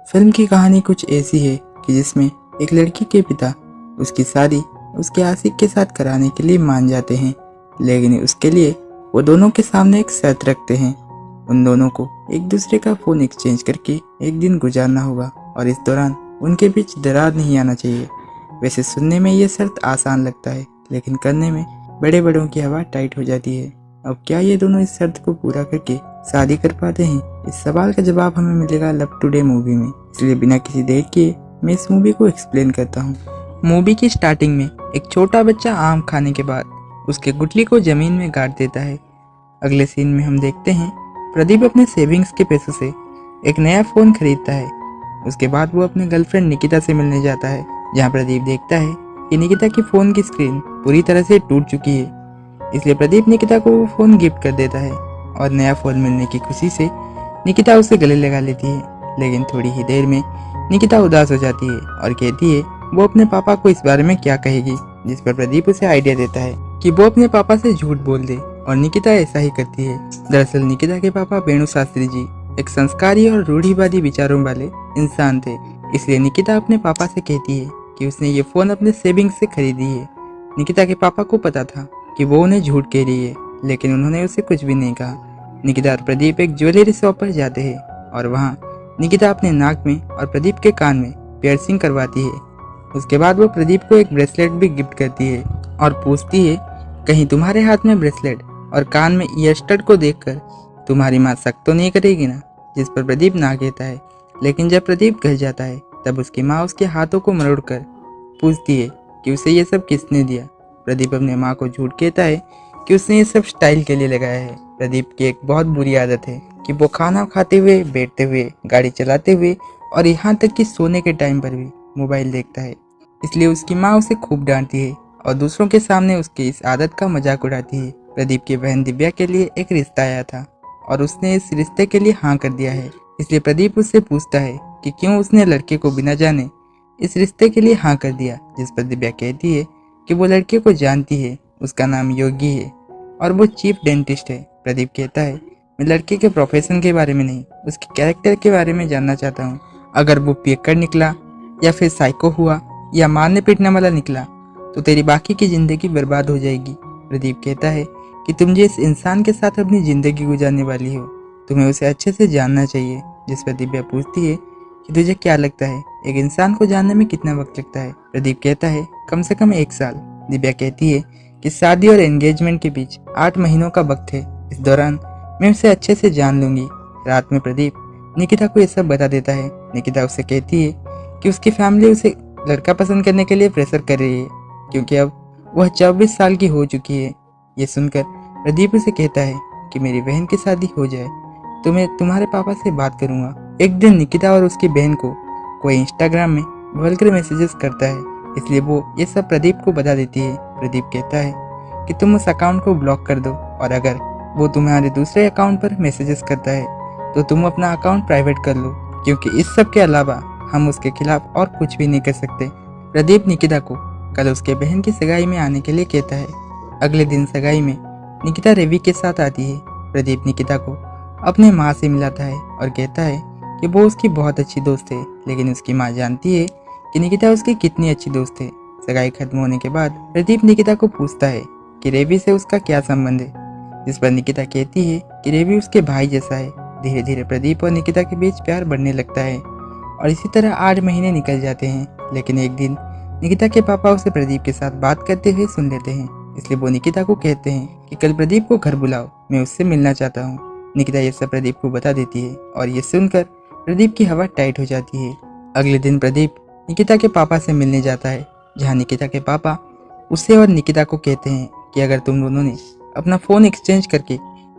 Film की कहानी कुछ ऐसी है कि जिसमें एक लड़की के पिता उसकी शादी उसके आशिक के साथ कराने के लिए मान जाते हैं, लेकिन उसके लिए वो दोनों के सामने एक शर्त रखते हैं। उन दोनों को एक दूसरे का फ़ोन एक्सचेंज करके एक दिन गुजारना होगा और इस दौरान उनके बीच दरार नहीं आना चाहिए। वैसे सुनने में ये शर्त आसान लगता है, लेकिन करने में बड़े बड़ों की हवा टाइट हो जाती है। अब क्या ये दोनों इस शर्त को पूरा करके शादी कर पाते हैं? इस सवाल का जवाब हमें मिलेगा लव टुडे मूवी में। इसलिए बिना किसी देर किए मैं इस मूवी को एक्सप्लेन करता हूँ। मूवी की स्टार्टिंग में एक छोटा बच्चा आम खाने के बाद उसके गुठली को जमीन में गाड़ देता है। अगले सीन में हम देखते हैं प्रदीप अपने सेविंग्स के पैसों से एक नया फ़ोन खरीदता है। उसके बाद वो अपने गर्लफ्रेंड निकिता से मिलने जाता है, जहाँ प्रदीप देखता है कि निकिता की फ़ोन की स्क्रीन पूरी तरह से टूट चुकी है। इसलिए प्रदीप निकिता को वो फ़ोन गिफ्ट कर देता है और नया फ़ोन मिलने की खुशी से निकिता उसे गले लगा लेती है। लेकिन थोड़ी ही देर में निकिता उदास हो जाती है और कहती है वो अपने पापा को इस बारे में क्या कहेगी, जिस पर प्रदीप उसे आइडिया देता है कि वो अपने पापा से झूठ बोल दे, और निकिता ऐसा ही करती है। दरअसल निकिता के पापा वेणु शास्त्री जी एक संस्कारी और रूढ़िवादी विचारों वाले इंसान थे। इसलिए निकिता अपने पापा से कहती है कि उसने ये फ़ोन अपने सेविंग्स से खरीदी है। निकिता के पापा को पता था कि वो उन्हें झूठ कह रही है, लेकिन उन्होंने उसे कुछ भी नहीं कहा। निकिता और प्रदीप एक ज्वेलरी शॉप पर जाते हैं और वहाँ निकिता अपने नाक में और प्रदीप के कान में पियर्सिंग करवाती है। उसके बाद वो प्रदीप को एक ब्रेसलेट भी गिफ्ट करती है और पूछती है कहीं तुम्हारे हाथ में ब्रेसलेट और कान में ईयरस्टड को देखकर तुम्हारी माँ शक तो नहीं करेगी ना, जिस पर प्रदीप ना कहता है। लेकिन जब प्रदीप घर जाता है तब उसकी माँ उसके हाथों को मरोड़कर पूछती है कि उसे ये सब किसने दिया। प्रदीप अपने माँ को झूठ कहता है कि उसने ये सब स्टाइल के लिए लगाया है। प्रदीप की एक बहुत बुरी आदत है कि वो खाना खाते हुए, बैठते हुए, गाड़ी चलाते हुए और यहाँ तक कि सोने के टाइम पर भी मोबाइल देखता है। इसलिए उसकी माँ उसे खूब डांटती है और दूसरों के सामने उसकी इस आदत का मजाक उड़ाती है। प्रदीप की बहन दिव्या के लिए एक रिश्ता आया था और उसने इस रिश्ते के लिए हाँ कर दिया है। इसलिए प्रदीप उससे पूछता है कि क्यों उसने लड़के को बिना जाने इस रिश्ते के लिए हाँ कर दिया, जिस पर दिव्या कहती है कि वो लड़के को जानती है, उसका नाम योगी है और वो चीफ डेंटिस्ट है। प्रदीप कहता है मैं लड़के के प्रोफेशन के बारे में नहीं, उसके कैरेक्टर के बारे में जानना चाहता हूँ। अगर वो पियक्कड़ निकला या फिर साइको हुआ या मारने पीटने वाला निकला तो तेरी बाकी की ज़िंदगी बर्बाद हो जाएगी। प्रदीप कहता है कि तुम जिस इंसान के साथ अपनी ज़िंदगी गुजारने वाली हो तुम्हें उसे अच्छे से जानना चाहिए। जिस पर दिव्या पूछती है कि तुझे क्या लगता है एक इंसान को जानने में कितना वक्त लगता है। प्रदीप कहता है कम से कम 1 साल। दिव्या कहती है कि शादी और एंगेजमेंट के बीच 8 महीनों का वक्त है, इस दौरान मैं उसे अच्छे से जान लूंगी। रात में प्रदीप निकिता को ये सब बता देता है। निकिता उससे कहती है कि उसकी फैमिली उसे लड़का पसंद करने के लिए प्रेशर कर रही है क्योंकि अब वह 24 साल की हो चुकी है। ये सुनकर प्रदीप उसे कहता है कि मेरी बहन की शादी हो जाए तो मैं तुम्हारे पापा से बात करूंगा। एक दिन निकिता और उसकी बहन को कोई इंस्टाग्राम में वल्गर मैसेजेस करता है, इसलिए वो ये सब प्रदीप को बता देती है। प्रदीप कहता है कि तुम उस अकाउंट को ब्लॉक कर दो और अगर वो तुम्हारे दूसरे अकाउंट पर मैसेजेस करता है तो तुम अपना अकाउंट प्राइवेट कर लो, क्योंकि इस सब के अलावा हम उसके खिलाफ और कुछ भी नहीं कर सकते। प्रदीप निकिता को कल उसके बहन की सगाई में आने के लिए कहता है। अगले दिन सगाई में निकिता रवि के साथ आती है। प्रदीप निकिता को अपने माँ से मिलाता है और कहता है कि वो उसकी बहुत अच्छी दोस्त है, लेकिन उसकी माँ जानती है कि निकिता उसकी कितनी अच्छी दोस्त है। सगाई खत्म होने के बाद प्रदीप निकिता को पूछता है कि रवि से उसका क्या संबंध है, जिस पर निकिता कहती है कि रवि उसके भाई जैसा है। धीरे धीरे प्रदीप और निकिता के बीच प्यार बढ़ने लगता है और इसी तरह 8 महीने निकल जाते हैं। लेकिन एक दिन निकिता के पापा उसे प्रदीप के साथ बात करते हुए सुन लेते हैं, इसलिए वो निकिता को कहते हैं कि कल प्रदीप को घर बुलाओ, मैं उससे मिलना चाहता हूँ। निकिता ये सब प्रदीप को बता देती है और ये सुनकर प्रदीप की हवा टाइट हो जाती है। अगले दिन प्रदीप निकिता के पापा से मिलने जाता है, जहाँ निकिता के पापा उसे और निकिता को कहते हैं कि अगर तुम दोनों ने अपना फ़ोन एक्सचेंज करके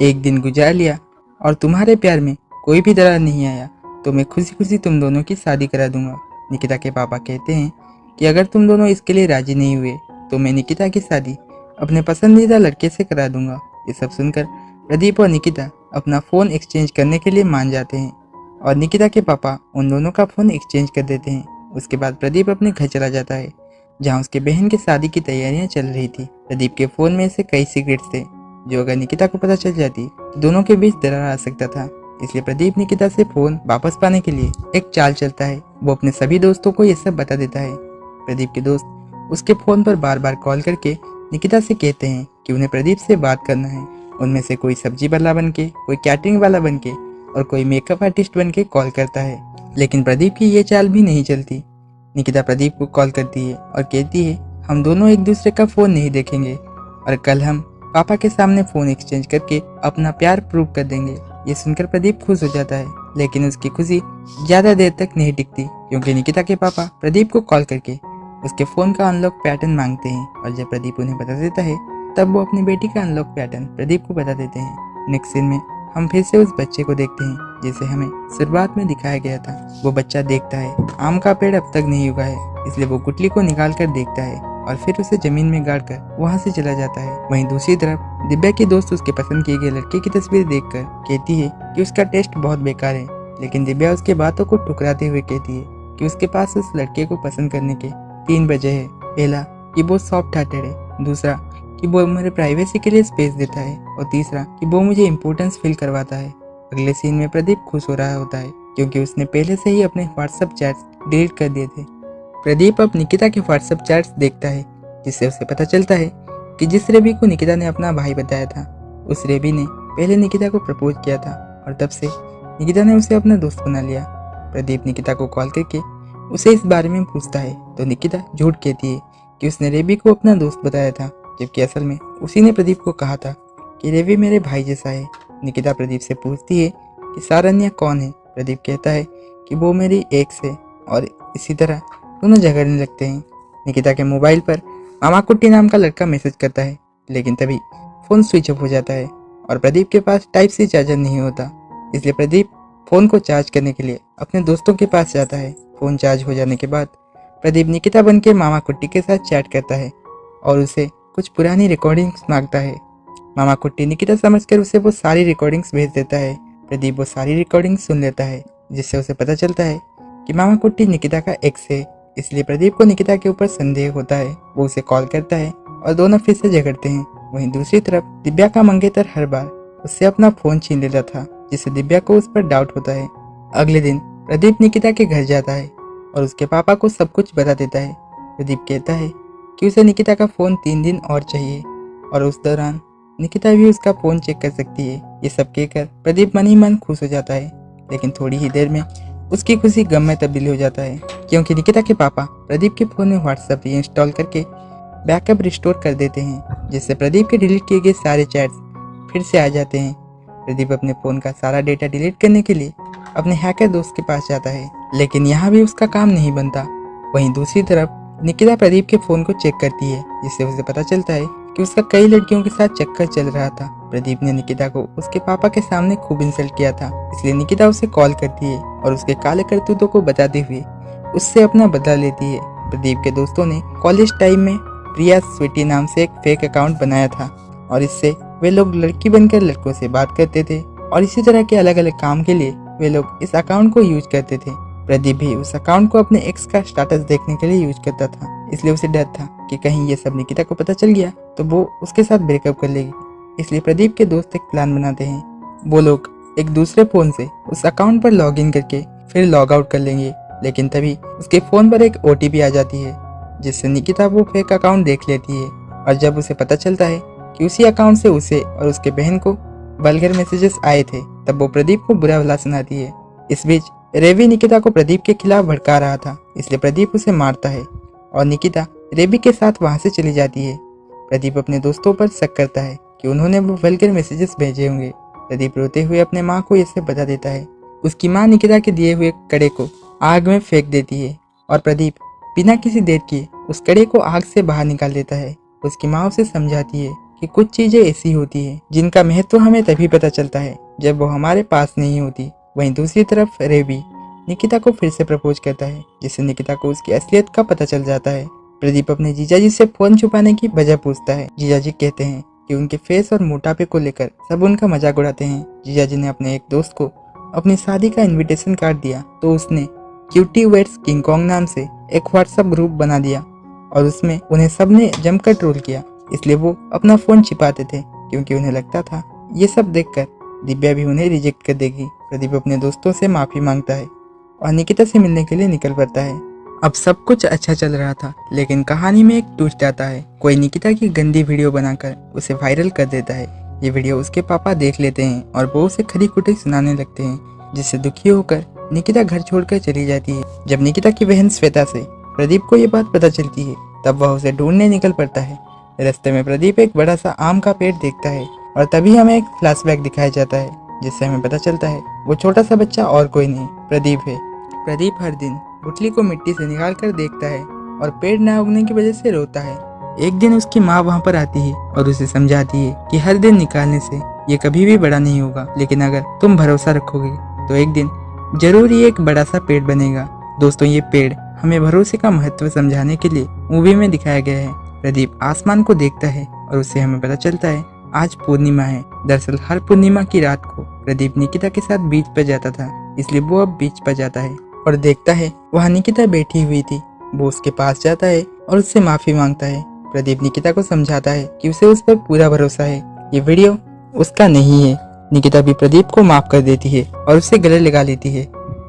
एक दिन गुजार लिया और तुम्हारे प्यार में कोई भी दरार नहीं आया तो मैं खुशी खुशी तुम दोनों की शादी करा दूंगा। निकिता के पापा कहते हैं कि अगर तुम दोनों इसके लिए राजी नहीं हुए तो मैं निकिता की शादी अपने पसंदीदा लड़के से करा दूंगा। ये सब सुनकर प्रदीप और निकिता अपना फ़ोन एक्सचेंज करने के लिए मान जाते हैं और निकिता के पापा उन दोनों का फ़ोन एक्सचेंज कर देते हैं। उसके बाद प्रदीप अपने घर चला जाता है, जहाँ उसके बहन की शादी की तैयारियां चल रही थी। प्रदीप के फ़ोन में से कई सीक्रेट्स थे जो अगर निकिता को पता चल जाती तो दोनों के बीच दरार आ सकता था। इसलिए प्रदीप निकिता से फोन वापस पाने के लिए एक चाल चलता है। वो अपने सभी दोस्तों को ये सब बता देता है। प्रदीप के दोस्त उसके फोन पर बार बार कॉल करके निकिता से कहते हैं कि उन्हें प्रदीप से बात करना है। उनमें से कोई सब्जी वाला बन के, कोई कैटरिंग वाला बन के और कोई मेकअप आर्टिस्ट बन के कॉल करता है। लेकिन प्रदीप की ये चाल भी नहीं चलती। निकिता प्रदीप को कॉल करती है और कहती है हम दोनों एक दूसरे का फोन नहीं देखेंगे और कल हम पापा के सामने फोन एक्सचेंज करके अपना प्यार प्रूव कर देंगे। ये सुनकर प्रदीप खुश हो जाता है, लेकिन उसकी खुशी ज्यादा देर तक नहीं टिकती, क्योंकि निकिता के पापा प्रदीप को कॉल करके उसके फोन का अनलॉक पैटर्न मांगते हैं और जब प्रदीप उन्हें बता देता है तब वो अपनी बेटी का अनलॉक पैटर्न प्रदीप को बता देते हैं। नेक्स्ट सीन में हम फिर से उस बच्चे को देखते हैं जिसे हमें शुरुआत में दिखाया गया था। वो बच्चा देखता है आम का पेड़ अब तक नहीं उगा है, इसलिए वो गुटली को निकाल कर देखता है और फिर उसे जमीन में गाड़ कर वहाँ से चला जाता है। वहीं दूसरी तरफ दिव्या की दोस्त उसके पसंद किए गए लड़के की तस्वीर देखकर कहती है कि उसका टेस्ट बहुत बेकार है, लेकिन दिव्या उसके बातों को ठुकराते हुए कहती है कि उसके पास उस लड़के को पसंद करने के 3 वजह है। पहला कि वो सॉफ्ट हार्टेड है, दूसरा कि वो मेरे प्राइवेसी के लिए स्पेस देता है और तीसरा कि वो मुझे इम्पोर्टेंस फील करवाता है। अगले सीन में प्रदीप खुश हो रहा होता है क्योंकि उसने पहले से ही अपने व्हाट्सएप चैट्स डिलीट कर दिए थे। प्रदीप अब निकिता के व्हाट्सएप चैट्स देखता है, जिससे उसे पता चलता है कि जिस रेबी को निकिता ने अपना भाई बताया था, उस रेबी ने पहले निकिता को प्रपोज किया था और तब से निकिता ने उसे अपना दोस्त बना लिया। प्रदीप निकिता को कॉल करके उसे इस बारे में पूछता है तो निकिता झूठ कहती है कि उसने रेबी को अपना दोस्त बताया था, जबकि असल में उसी ने प्रदीप को कहा था कि रेबी मेरे भाई जैसा है। निकिता प्रदीप से पूछती है कि सारन्या कौन है। प्रदीप कहता है कि वो मेरी एक्स है और इसी तरह दोनों झगड़ने लगते हैं। निकिता के मोबाइल पर मामा कुट्टी नाम का लड़का मैसेज करता है, लेकिन तभी फ़ोन स्विच ऑफ हो जाता है और प्रदीप के पास टाइप सी चार्जर नहीं होता, इसलिए प्रदीप फ़ोन को चार्ज करने के लिए अपने दोस्तों के पास जाता है। फ़ोन चार्ज हो जाने के बाद प्रदीप निकिता बन के मामा कुट्टी के साथ चैट करता है और उसे कुछ पुरानी रिकॉर्डिंग्स मांगता है। मामा कुट्टी निकिता समझकर उसे वो सारी रिकॉर्डिंग्स भेज देता है। प्रदीप वो सारी रिकॉर्डिंग्स सुन लेता है, जिससे उसे पता चलता है कि मामा कुट्टी निकिता का एक्स है, इसलिए प्रदीप को निकिता के ऊपर संदेह होता है। वो उसे कॉल करता है और दोनों फिर से झगड़ते हैं। वहीं दूसरी तरफ दिव्या का मंगेतर हर बार उससे अपना फ़ोन छीन लेता था, जिससे दिव्या को उस पर डाउट होता है। अगले दिन प्रदीप निकिता के घर जाता है और उसके पापा को सब कुछ बता देता है। प्रदीप कहता है कि उसे निकिता का फ़ोन 3 दिन और चाहिए और उस दौरान निकिता भी उसका फ़ोन चेक कर सकती है। ये सब कहकर प्रदीप मन ही मन खुश हो जाता है, लेकिन थोड़ी ही देर में उसकी खुशी गम में तब्दील हो जाता है, क्योंकि निकिता के पापा प्रदीप के फ़ोन में व्हाट्सएप रीइंस्टॉल करके बैकअप रिस्टोर कर देते हैं, जिससे प्रदीप के डिलीट किए गए सारे चैट्स फिर से आ जाते हैं। प्रदीप अपने फ़ोन का सारा डेटा डिलीट करने के लिए अपने हैकर दोस्त के पास जाता है, लेकिन यहाँ भी उसका काम नहीं बनता। वहीं दूसरी तरफ निकिता प्रदीप के फ़ोन को चेक करती है, जिससे उसे पता चलता है कि उसका कई लड़कियों के साथ चक्कर चल रहा था। प्रदीप ने निकिता को उसके पापा के सामने खूब इंसल्ट किया था, इसलिए निकिता उसे कॉल करती है और उसके काले करतूतों को बताते हुए उससे अपना बदला लेती है। प्रदीप के दोस्तों ने कॉलेज टाइम में प्रिया स्वीटी नाम से एक फेक अकाउंट बनाया था और इससे वे लोग लड़की बनकर लड़कों से बात करते थे और इसी तरह के अलग अलग काम के लिए वे लोग इस अकाउंट को यूज करते थे। प्रदीप भी उस अकाउंट को अपने एक्स का स्टेटस देखने के लिए यूज करता था, इसलिए उसे डर था कि कहीं ये सब निकिता को पता चल गया तो वो उसके साथ ब्रेकअप कर लेगी। इसलिए प्रदीप के दोस्त एक प्लान बनाते हैं। वो लोग एक दूसरे फ़ोन से उस अकाउंट पर लॉग इन करके फिर लॉग आउट कर लेंगे, लेकिन तभी उसके फ़ोन पर एक OTP आ जाती है, जिससे निकिता वो फेक अकाउंट देख लेती है और जब उसे पता चलता है कि उसी अकाउंट से उसे और उसके बहन को वल्गर मैसेजेस आए थे, तब वो प्रदीप को बुरा भला सुनाती है। इस बीच रेवी निकिता को प्रदीप के खिलाफ भड़का रहा था, इसलिए प्रदीप उसे मारता है और निकिता रेवी के साथ वहां से चली जाती है। प्रदीप अपने दोस्तों पर शक करता है कि उन्होंने वो वल्गर मैसेजेस भेजे होंगे। प्रदीप रोते हुए अपने माँ को ये सब बता देता है। उसकी माँ निकिता के दिए हुए कड़े को आग में फेंक देती है और प्रदीप बिना किसी देर किए उस कड़े को आग से बाहर निकाल देता है। उसकी माँ उसे समझाती है कि कुछ चीजें ऐसी होती है जिनका महत्व हमें तभी पता चलता है जब वो हमारे पास नहीं होती। वहीं दूसरी तरफ रेवी निकिता को फिर से प्रपोज करता है, जिससे निकिता को उसकी असलियत का पता चल जाता है। प्रदीप अपने जीजाजी से फोन छुपाने की वजह पूछता है। जीजाजी कहते हैं कि उनके फेस और मोटापे को लेकर सब उनका मजाक उड़ाते हैं। जीजाजी ने अपने एक दोस्त को अपनी शादी का इनविटेशन कार्ड दिया तो उसने क्यूटी वेट्स किंग कॉन्ग नाम से एक व्हाट्सएप ग्रुप बना दिया और उसमें उन्हें सबने जमकर ट्रोल किया। इसलिए वो अपना फोन छिपाते थे, क्योंकि उन्हें लगता था ये सब देखकर दिव्या भी उन्हें रिजेक्ट कर देगी प्रदीप अपने दोस्तों से माफ़ी मांगता है और निकिता से मिलने के लिए निकल पड़ता है। अब सब कुछ अच्छा चल रहा था, लेकिन कहानी में एक ट्विस्ट आता है। कोई निकिता की गंदी वीडियो बनाकर उसे वायरल कर देता है। ये वीडियो उसके पापा देख लेते हैं और वो उसे खरी खुटी सुनाने लगते हैं, जिससे दुखी होकर निकिता घर छोड़कर चली जाती है। जब निकिता की बहन श्वेता से प्रदीप को ये बात पता चलती है, तब वह उसे ढूंढने निकल पड़ता है। रास्ते में प्रदीप एक बड़ा सा आम का पेड़ देखता है और तभी हमें एक फ्लैशबैक दिखाया जाता है, जिससे हमें पता चलता है वो छोटा सा बच्चा और कोई नहीं प्रदीप है। प्रदीप हर दिन गुठली को मिट्टी से निकाल कर देखता है और पेड़ न उगने की वजह से रोता है। एक दिन उसकी माँ वहाँ पर आती है और उसे समझाती है कि हर दिन निकालने से ये कभी भी बड़ा नहीं होगा, लेकिन अगर तुम भरोसा रखोगे तो एक दिन जरूर ये एक बड़ा सा पेड़ बनेगा। दोस्तों, ये पेड़ हमें भरोसे का महत्व समझाने के लिए मूवी में दिखाया गया है। प्रदीप आसमान को देखता है और उससे हमें पता चलता है आज पूर्णिमा है। दरअसल हर पूर्णिमा की रात को प्रदीप निकिता के साथ बीच पर जाता था, इसलिए वो अब बीच पर जाता है और देखता है वहाँ निकिता बैठी हुई थी। वो उसके पास जाता है और उससे माफी मांगता है। प्रदीप निकिता को समझाता है कि उसे उस पर पूरा भरोसा है, ये वीडियो उसका नहीं है। निकिता भी प्रदीप को माफ कर देती है और उससे गले लगा लेती है।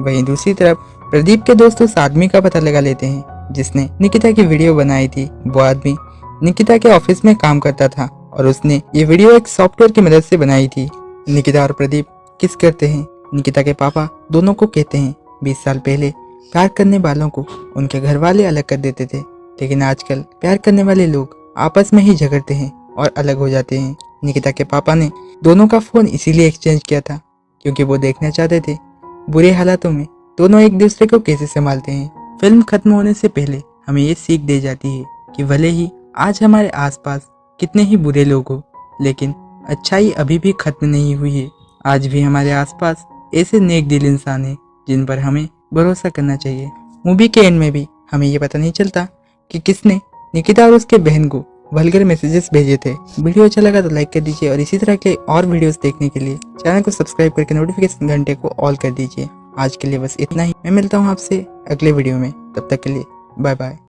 वहीं दूसरी तरफ प्रदीप के दोस्त उस आदमी का पता लगा लेते हैं जिसने निकिता की वीडियो बनाई थी। वो आदमी निकिता के ऑफिस में काम करता था और उसने ये वीडियो एक सॉफ्टवेयर की मदद से बनाई थी। निकिता और प्रदीप किस करते हैं। निकिता के पापा दोनों को कहते हैं 20 साल पहले प्यार करने वालों को उनके घर वाले अलग कर देते थे, लेकिन आजकल प्यार करने वाले लोग आपस में ही झगड़ते हैं और अलग हो जाते हैं। निकिता के पापा ने दोनों का फोन इसीलिए एक्सचेंज किया था क्योंकि वो देखना चाहते थे बुरे हालातों में दोनों एक दूसरे को कैसे संभालते हैं। फिल्म खत्म होने से पहले हमें ये सीख दे जाती है कि भले ही आज हमारे आसपास कितने ही बुरे लोग हो, लेकिन अच्छाई अभी भी खत्म नहीं हुई है। आज भी हमारे आसपास ऐसे नेक दिल इंसान हैं जिन पर हमें भरोसा करना चाहिए। मूवी के एंड में भी हमें ये पता नहीं चलता कि किसने निकिता और उसके बहन को वल्गर मैसेजेस भेजे थे। वीडियो अच्छा लगा तो लाइक कर दीजिए और इसी तरह के और वीडियोस देखने के लिए चैनल को सब्सक्राइब करके नोटिफिकेशन घंटे को ऑल कर दीजिए। आज के लिए बस इतना ही। मैं मिलता हूँ आपसे अगले वीडियो में, तब तक के लिए बाय बाय।